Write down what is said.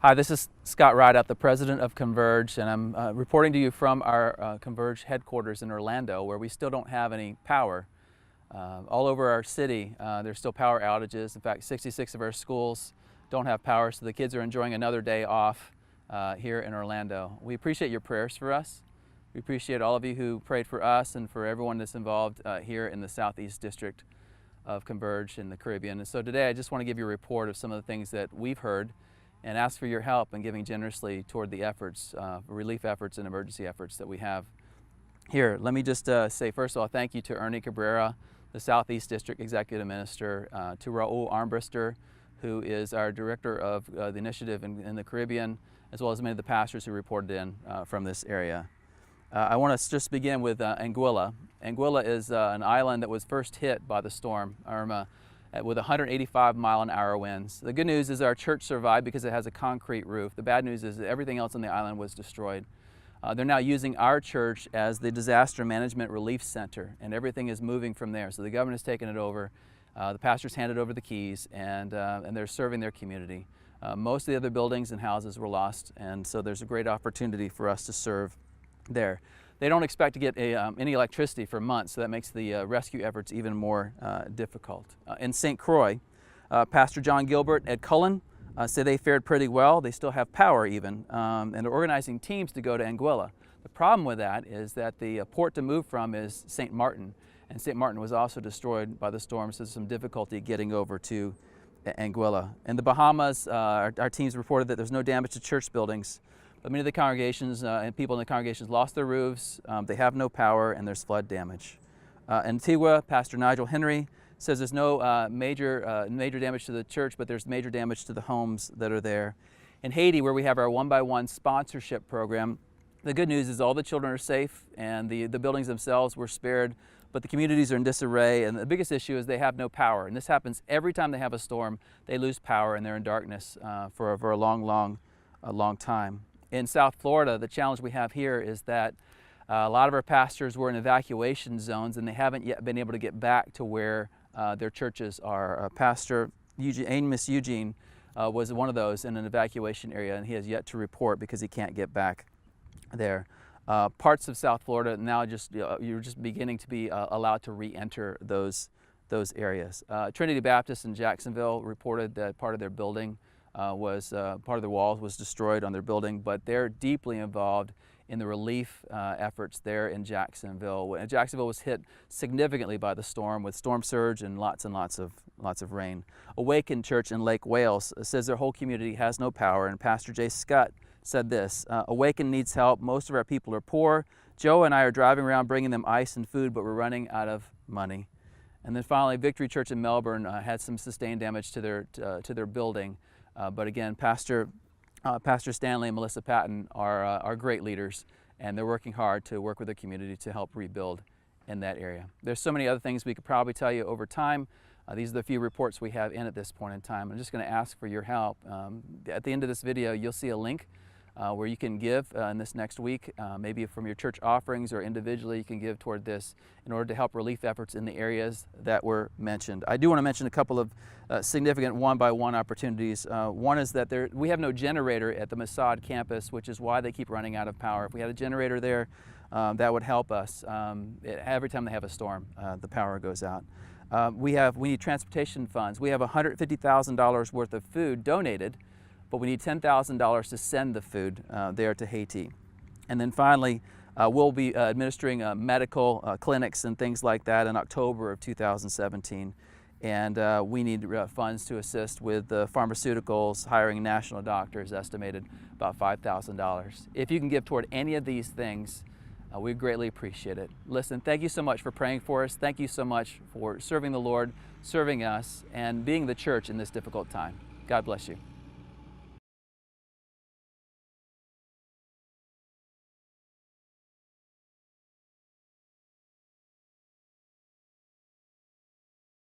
Hi, this is Scott Ridout, the president of Converge, and I'm reporting to you from our Converge headquarters in Orlando, where we still don't have any power. All over our city, there's still power outages. In fact, 66 of our schools don't have power, so the kids are enjoying another day off here in Orlando. We appreciate your prayers for us. We appreciate all of you who prayed for us and for everyone that's involved here in the Southeast District of Converge in the Caribbean. And so today I just want to give you a report of some of the things that we've heard and ask for your help in giving generously toward the efforts, relief efforts and emergency efforts that we have here. Let me just say, first of all, thank you to Ernie Cabrera, the Southeast District Executive Minister, to Raul Armbruster, who is our Director of the Initiative in the Caribbean, as well as many of the pastors who reported in from this area. I want to just begin with Anguilla. Anguilla is an island that was first hit by the storm Irma with 185-mile-an-hour winds. The good news is our church survived because it has a concrete roof. The bad news is that everything else on the island was destroyed. They're now using our church as the disaster management relief center, and everything is moving from there. So the government has taken it over. The pastors handed over the keys, and they're serving their community. Most of the other buildings and houses were lost, and so there's a great opportunity for us to serve there. They don't expect to get any electricity for months, so that makes the rescue efforts even more difficult. In St. Croix, Pastor John Gilbert at Cullen say they fared pretty well. They still have power even, and they're organizing teams to go to Anguilla. The problem with that is that the port to move from is St. Martin, and St. Martin was also destroyed by the storm, so there's some difficulty getting over to Anguilla. In the Bahamas, our teams reported that there's no damage to church buildings, but many of the congregations and people in the congregations lost their roofs, they have no power, and there's flood damage. In Antigua, Pastor Nigel Henry says there's no major damage to the church, but there's major damage to the homes that are there. In Haiti, where we have our one-by-one sponsorship program, the good news is all the children are safe, and the buildings themselves were spared, but the communities are in disarray, and the biggest issue is they have no power. And this happens every time they have a storm. They lose power, and they're in darkness for a long time. In South Florida, the challenge we have here is that a lot of our pastors were in evacuation zones, and they haven't yet been able to get back to where their churches are. Pastor Amos Eugene was one of those in an evacuation area, and he has yet to report because he can't get back there. Parts of South Florida now you're just beginning to be allowed to re-enter those areas. Trinity Baptist in Jacksonville reported that part of their building part of the walls was destroyed on their building, but they're deeply involved in the relief efforts there in Jacksonville. Jacksonville was hit significantly by the storm with storm surge and lots of rain. Awaken Church in Lake Wales says their whole community has no power, and Pastor Jay Scott said this: Awaken needs help. Most of our people are poor. Joe and I are driving around bringing them ice and food, but we're running out of money. And then finally, Victory Church in Melbourne had some sustained damage to their building. But again, Pastor Stanley and Melissa Patton are great leaders, and they're working hard to work with the community to help rebuild in that area. There's so many other things we could probably tell you over time. These are the few reports we have in at this point in time. I'm just going to ask for your help. At the end of this video, you'll see a link where you can give in this next week, maybe from your church offerings or individually you can give toward this in order to help relief efforts in the areas that were mentioned. I do want to mention a couple of significant one-by-one opportunities. One is that we have no generator at the Masad campus, which is why they keep running out of power. If we had a generator there, that would help us. Every time they have a storm, the power goes out. We need transportation funds. We have $150,000 worth of food donated, but we need $10,000 to send the food there to Haiti. And then finally, we'll be administering medical clinics and things like that in October of 2017. And we need funds to assist with pharmaceuticals, hiring national doctors, estimated about $5,000. If you can give toward any of these things, we greatly appreciate it. Listen, thank you so much for praying for us. Thank you so much for serving the Lord, serving us, and being the church in this difficult time. God bless you.